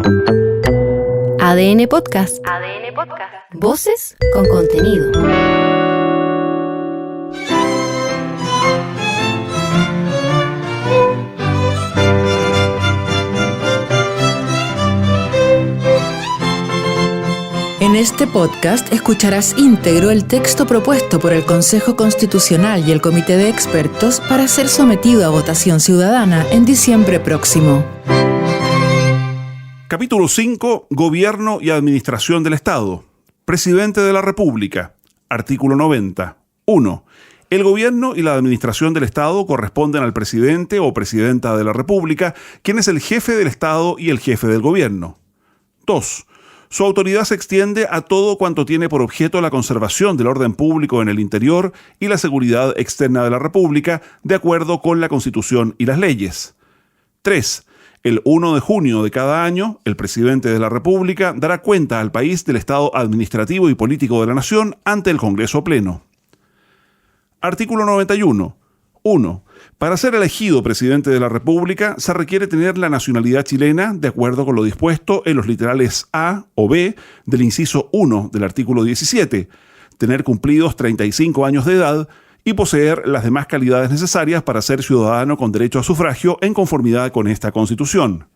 ADN Podcast. Voces con contenido. En este podcast escucharás íntegro el texto propuesto por el Consejo Constitucional y el Comité de Expertos para ser sometido a votación ciudadana en diciembre próximo. Capítulo 5. Gobierno y Administración del Estado. Presidente de la República. Artículo 90. 1. El gobierno y la administración del Estado corresponden al presidente o presidenta de la República, quien es el jefe del Estado y el jefe del gobierno. 2. Su autoridad se extiende a todo cuanto tiene por objeto la conservación del orden público en el interior y la seguridad externa de la República, de acuerdo con la Constitución y las leyes. 3. El 1 de junio de cada año, el presidente de la República dará cuenta al país del estado administrativo y político de la nación ante el Congreso Pleno. Artículo 91. 1. Para ser elegido presidente de la República se requiere tener la nacionalidad chilena de acuerdo con lo dispuesto en los literales A o B del inciso 1 del artículo 17, tener cumplidos 35 años de edad y poseer las demás calidades necesarias para ser ciudadano con derecho a sufragio en conformidad con esta Constitución.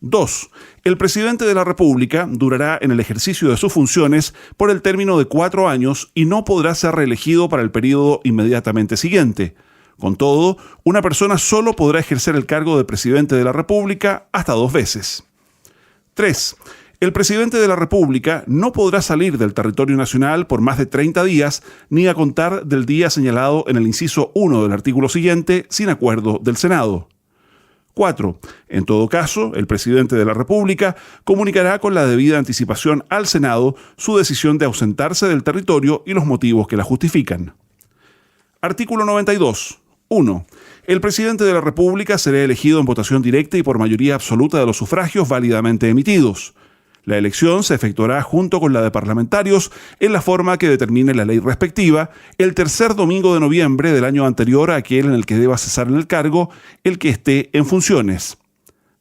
2. El presidente de la República durará en el ejercicio de sus funciones por el término de 4 años y no podrá ser reelegido para el período inmediatamente siguiente. Con todo, una persona solo podrá ejercer el cargo de presidente de la República hasta 2 veces. 3. El presidente de la República no podrá salir del territorio nacional por más de 30 días, ni a contar del día señalado en el inciso 1 del artículo siguiente, sin acuerdo del Senado. 4. En todo caso, el presidente de la República comunicará con la debida anticipación al Senado su decisión de ausentarse del territorio y los motivos que la justifican. Artículo 92. 1. El presidente de la República será elegido en votación directa y por mayoría absoluta de los sufragios válidamente emitidos. La elección se efectuará junto con la de parlamentarios en la forma que determine la ley respectiva, el tercer domingo de noviembre del año anterior a aquel en el que deba cesar en el cargo el que esté en funciones.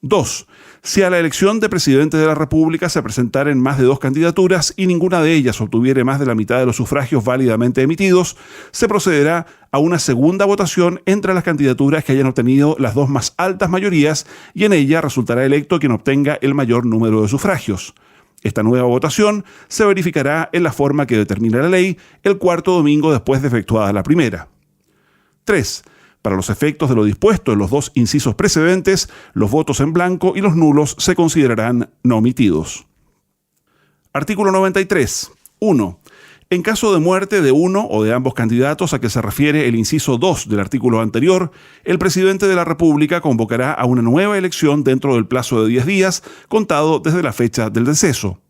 2. Si a la elección de presidente de la República se presentaren más de 2 candidaturas y ninguna de ellas obtuviere más de la mitad de los sufragios válidamente emitidos, se procederá a una segunda votación entre las candidaturas que hayan obtenido las 2 más altas mayorías y en ella resultará electo quien obtenga el mayor número de sufragios. Esta nueva votación se verificará en la forma que determina la ley el cuarto domingo después de efectuada la primera. 3. Para los efectos de lo dispuesto en los 2 incisos precedentes, los votos en blanco y los nulos se considerarán no omitidos. Artículo 93. 1. En caso de muerte de uno o de ambos candidatos a que se refiere el inciso 2 del artículo anterior, el presidente de la República convocará a una nueva elección dentro del plazo de 10 días, contado desde la fecha del deceso.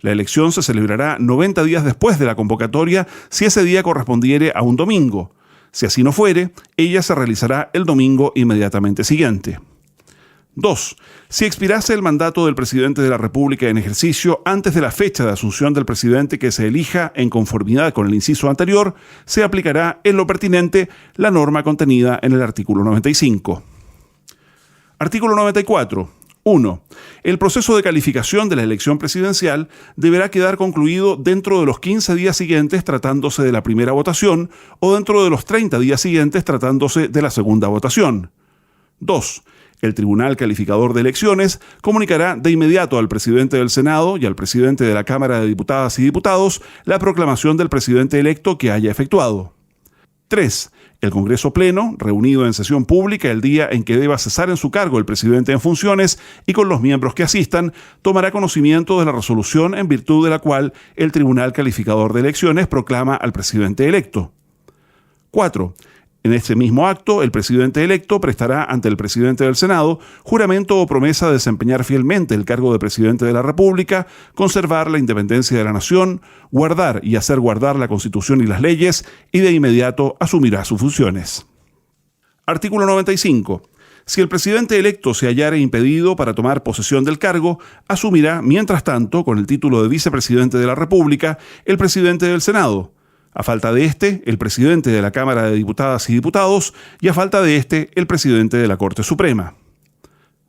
La elección se celebrará 90 días después de la convocatoria si ese día correspondiere a un domingo. Si así no fuere, ella se realizará el domingo inmediatamente siguiente. 2. Si expirase el mandato del presidente de la República en ejercicio antes de la fecha de asunción del presidente que se elija en conformidad con el inciso anterior, se aplicará en lo pertinente la norma contenida en el artículo 95. Artículo 94. 1. El proceso de calificación de la elección presidencial deberá quedar concluido dentro de los 15 días siguientes tratándose de la primera votación o dentro de los 30 días siguientes tratándose de la segunda votación. 2. El Tribunal Calificador de Elecciones comunicará de inmediato al presidente del Senado y al presidente de la Cámara de Diputadas y Diputados la proclamación del presidente electo que haya efectuado. 3. El Congreso Pleno, reunido en sesión pública el día en que deba cesar en su cargo el presidente en funciones y con los miembros que asistan, tomará conocimiento de la resolución en virtud de la cual el Tribunal Calificador de Elecciones proclama al presidente electo. 4. En este mismo acto, el presidente electo prestará ante el presidente del Senado juramento o promesa de desempeñar fielmente el cargo de presidente de la República, conservar la independencia de la nación, guardar y hacer guardar la Constitución y las leyes, y de inmediato asumirá sus funciones. Artículo 95. Si el presidente electo se hallare impedido para tomar posesión del cargo, asumirá, mientras tanto, con el título de vicepresidente de la República, el presidente del Senado. A falta de este, el presidente de la Cámara de Diputadas y Diputados, y a falta de este, el presidente de la Corte Suprema.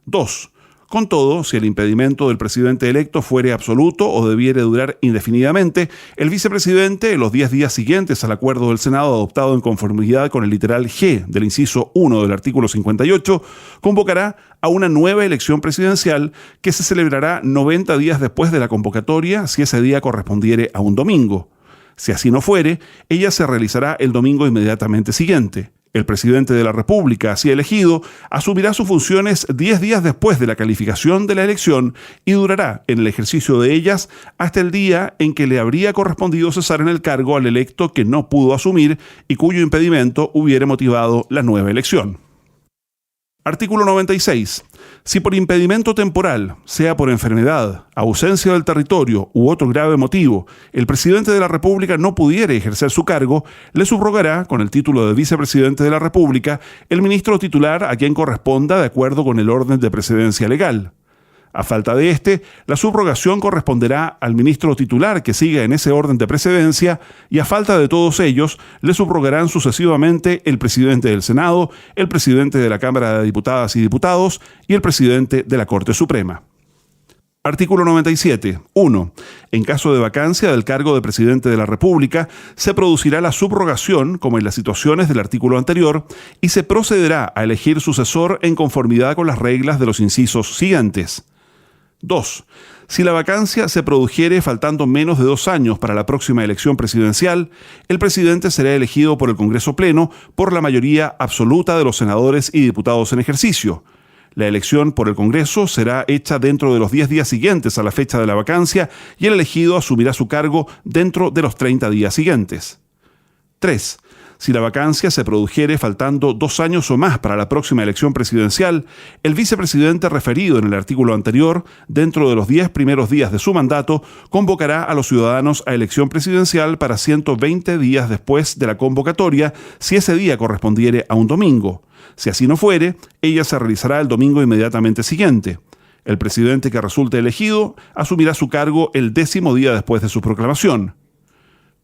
2. Con todo, si el impedimento del presidente electo fuere absoluto o debiere durar indefinidamente, el vicepresidente, en los 10 días siguientes al acuerdo del Senado adoptado en conformidad con el literal G del inciso 1 del artículo 58, convocará a una nueva elección presidencial que se celebrará 90 días después de la convocatoria, si ese día correspondiere a un domingo. Si así no fuere, ella se realizará el domingo inmediatamente siguiente. El presidente de la República, así elegido, asumirá sus funciones 10 días después de la calificación de la elección y durará en el ejercicio de ellas hasta el día en que le habría correspondido cesar en el cargo al electo que no pudo asumir y cuyo impedimento hubiere motivado la nueva elección. Artículo 96. Si por impedimento temporal, sea por enfermedad, ausencia del territorio u otro grave motivo, el presidente de la República no pudiere ejercer su cargo, le subrogará, con el título de vicepresidente de la República, el ministro titular a quien corresponda de acuerdo con el orden de precedencia legal. A falta de este, la subrogación corresponderá al ministro titular que siga en ese orden de precedencia y a falta de todos ellos, le subrogarán sucesivamente el presidente del Senado, el presidente de la Cámara de Diputadas y Diputados y el presidente de la Corte Suprema. Artículo 97. 1. En caso de vacancia del cargo de presidente de la República, se producirá la subrogación, como en las situaciones del artículo anterior, y se procederá a elegir sucesor en conformidad con las reglas de los incisos siguientes. 2. Si la vacancia se produjere faltando menos de 2 años para la próxima elección presidencial, el presidente será elegido por el Congreso Pleno por la mayoría absoluta de los senadores y diputados en ejercicio. La elección por el Congreso será hecha dentro de los 10 días siguientes a la fecha de la vacancia y el elegido asumirá su cargo dentro de los 30 días siguientes. 3. Si la vacancia se produjere faltando 2 años o más para la próxima elección presidencial, el vicepresidente referido en el artículo anterior, dentro de los 10 primeros días de su mandato, convocará a los ciudadanos a elección presidencial para 120 días después de la convocatoria, si ese día correspondiere a un domingo. Si así no fuere, ella se realizará el domingo inmediatamente siguiente. El presidente que resulte elegido asumirá su cargo el 10º día después de su proclamación.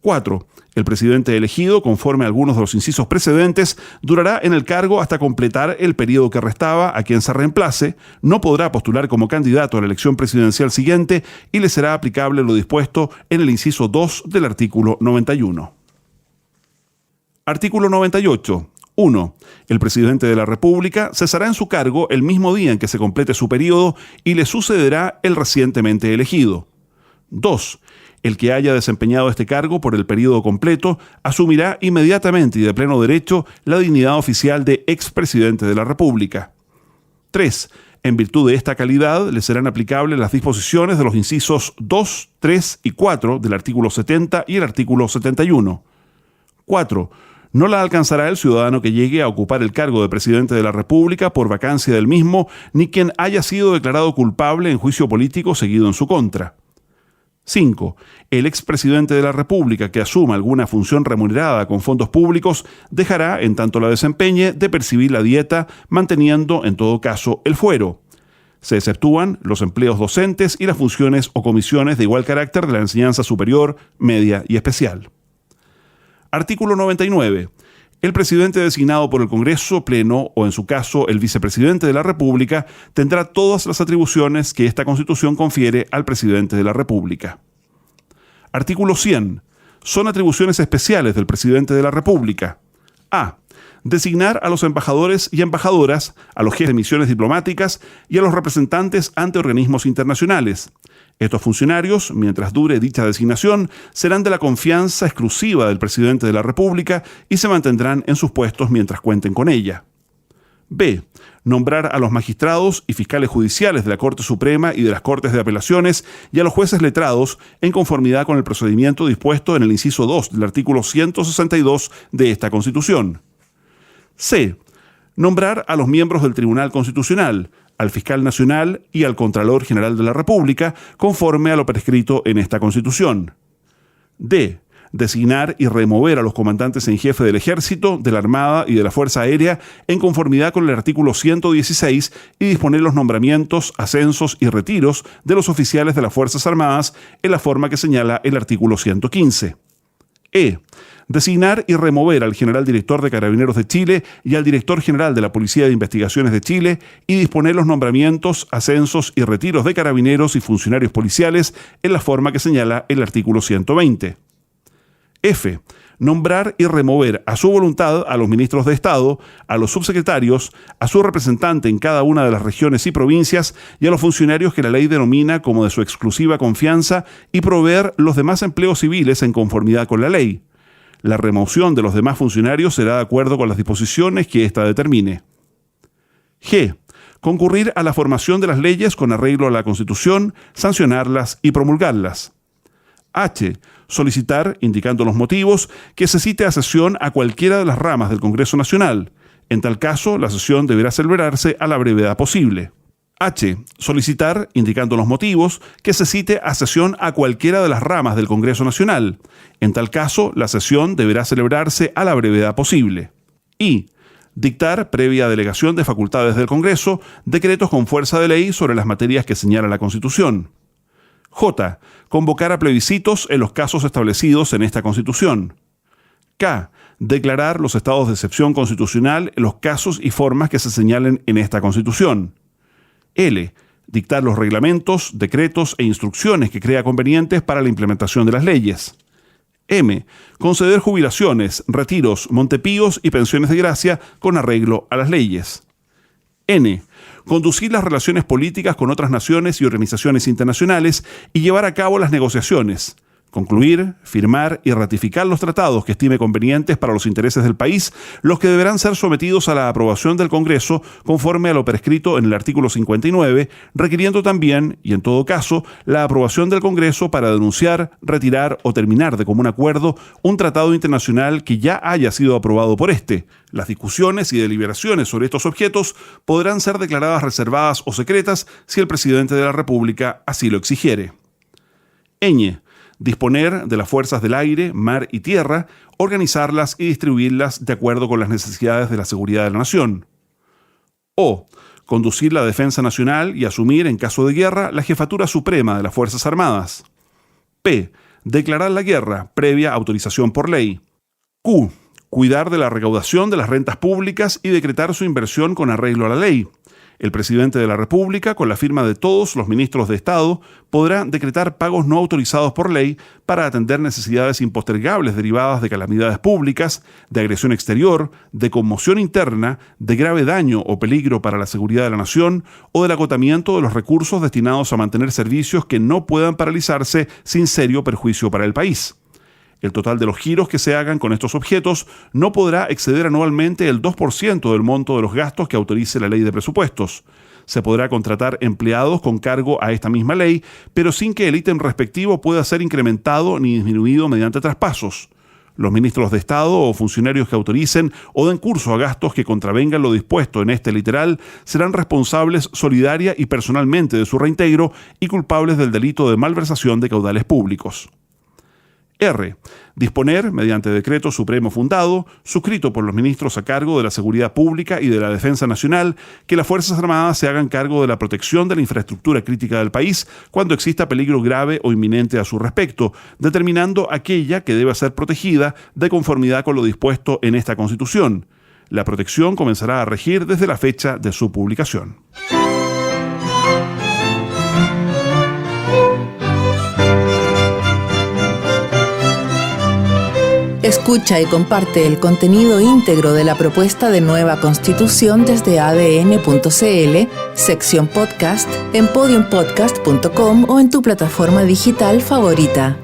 4. El presidente elegido, conforme a algunos de los incisos precedentes, durará en el cargo hasta completar el periodo que restaba a quien se reemplace, no podrá postular como candidato a la elección presidencial siguiente y le será aplicable lo dispuesto en el inciso 2 del artículo 91. Artículo 98. 1. El presidente de la República cesará en su cargo el mismo día en que se complete su periodo y le sucederá el recientemente elegido. 2. El que haya desempeñado este cargo por el periodo completo asumirá inmediatamente y de pleno derecho la dignidad oficial de expresidente de la República. 3. En virtud de esta calidad, le serán aplicables las disposiciones de los incisos 2, 3 y 4 del artículo 70 y el artículo 71. 4. No la alcanzará el ciudadano que llegue a ocupar el cargo de presidente de la República por vacancia del mismo, ni quien haya sido declarado culpable en juicio político seguido en su contra. 5. El expresidente de la República que asuma alguna función remunerada con fondos públicos dejará, en tanto la desempeñe, de percibir la dieta, manteniendo, en todo caso, el fuero. Se exceptúan los empleos docentes y las funciones o comisiones de igual carácter de la enseñanza superior, media y especial. Artículo 99. El presidente designado por el Congreso Pleno o, en su caso, el vicepresidente de la República tendrá todas las atribuciones que esta Constitución confiere al presidente de la República. Artículo 100. Son atribuciones especiales del presidente de la República. A. Designar a los embajadores y embajadoras, a los jefes de misiones diplomáticas y a los representantes ante organismos internacionales. Estos funcionarios, mientras dure dicha designación, serán de la confianza exclusiva del presidente de la República y se mantendrán en sus puestos mientras cuenten con ella. B. Nombrar a los magistrados y fiscales judiciales de la Corte Suprema y de las Cortes de Apelaciones y a los jueces letrados en conformidad con el procedimiento dispuesto en el inciso 2 del artículo 162 de esta Constitución. C. Nombrar a los miembros del Tribunal Constitucional, al Fiscal Nacional y al Contralor General de la República, conforme a lo prescrito en esta Constitución. D. Designar y remover a los comandantes en jefe del Ejército, de la Armada y de la Fuerza Aérea en conformidad con el artículo 116 y disponer los nombramientos, ascensos y retiros de los oficiales de las Fuerzas Armadas en la forma que señala el artículo 115. Designar y remover al general director de Carabineros de Chile y al director general de la Policía de Investigaciones de Chile y disponer los nombramientos, ascensos y retiros de carabineros y funcionarios policiales en la forma que señala el artículo 120. F. Nombrar y remover a su voluntad a los ministros de Estado, a los subsecretarios, a su representante en cada una de las regiones y provincias y a los funcionarios que la ley denomina como de su exclusiva confianza y proveer los demás empleos civiles en conformidad con la ley. La remoción de los demás funcionarios será de acuerdo con las disposiciones que ésta determine. G. Concurrir a la formación de las leyes con arreglo a la Constitución, sancionarlas y promulgarlas. H. Solicitar, indicando los motivos, que se cite a sesión a cualquiera de las ramas del Congreso Nacional. En tal caso, la sesión deberá celebrarse a la brevedad posible. H. Solicitar, indicando los motivos, que se cite a sesión a cualquiera de las ramas del Congreso Nacional. En tal caso, la sesión deberá celebrarse a la brevedad posible. I. Dictar, previa delegación de facultades del Congreso, decretos con fuerza de ley sobre las materias que señala la Constitución. J. Convocar a plebiscitos en los casos establecidos en esta Constitución. K. Declarar los estados de excepción constitucional en los casos y formas que se señalen en esta Constitución. L. Dictar los reglamentos, decretos e instrucciones que crea convenientes para la implementación de las leyes. M. Conceder jubilaciones, retiros, montepíos y pensiones de gracia con arreglo a las leyes. N. Conducir las relaciones políticas con otras naciones y organizaciones internacionales y llevar a cabo las negociaciones. Concluir, firmar y ratificar los tratados que estime convenientes para los intereses del país, los que deberán ser sometidos a la aprobación del Congreso conforme a lo prescrito en el artículo 59, requiriendo también, y en todo caso, la aprobación del Congreso para denunciar, retirar o terminar de común acuerdo un tratado internacional que ya haya sido aprobado por este. Las discusiones y deliberaciones sobre estos objetos podrán ser declaradas reservadas o secretas si el presidente de la República así lo exigiere. Ñ. Disponer de las fuerzas del aire, mar y tierra, organizarlas y distribuirlas de acuerdo con las necesidades de la seguridad de la nación. O. Conducir la defensa nacional y asumir, en caso de guerra, la jefatura suprema de las Fuerzas Armadas. P. Declarar la guerra, previa autorización por ley. Q. Cuidar de la recaudación de las rentas públicas y decretar su inversión con arreglo a la ley. El presidente de la República, con la firma de todos los ministros de Estado, podrá decretar pagos no autorizados por ley para atender necesidades impostergables derivadas de calamidades públicas, de agresión exterior, de conmoción interna, de grave daño o peligro para la seguridad de la nación o del agotamiento de los recursos destinados a mantener servicios que no puedan paralizarse sin serio perjuicio para el país. El total de los giros que se hagan con estos objetos no podrá exceder anualmente el 2% del monto de los gastos que autorice la ley de presupuestos. Se podrá contratar empleados con cargo a esta misma ley, pero sin que el ítem respectivo pueda ser incrementado ni disminuido mediante traspasos. Los ministros de Estado o funcionarios que autoricen o den curso a gastos que contravengan lo dispuesto en este literal serán responsables solidaria y personalmente de su reintegro y culpables del delito de malversación de caudales públicos. R. Disponer, mediante decreto supremo fundado, suscrito por los ministros a cargo de la seguridad pública y de la defensa nacional, que las Fuerzas Armadas se hagan cargo de la protección de la infraestructura crítica del país cuando exista peligro grave o inminente a su respecto, determinando aquella que debe ser protegida de conformidad con lo dispuesto en esta Constitución. La protección comenzará a regir desde la fecha de su publicación. Escucha y comparte el contenido íntegro de la propuesta de nueva Constitución desde adn.cl, sección podcast, en podiumpodcast.com o en tu plataforma digital favorita.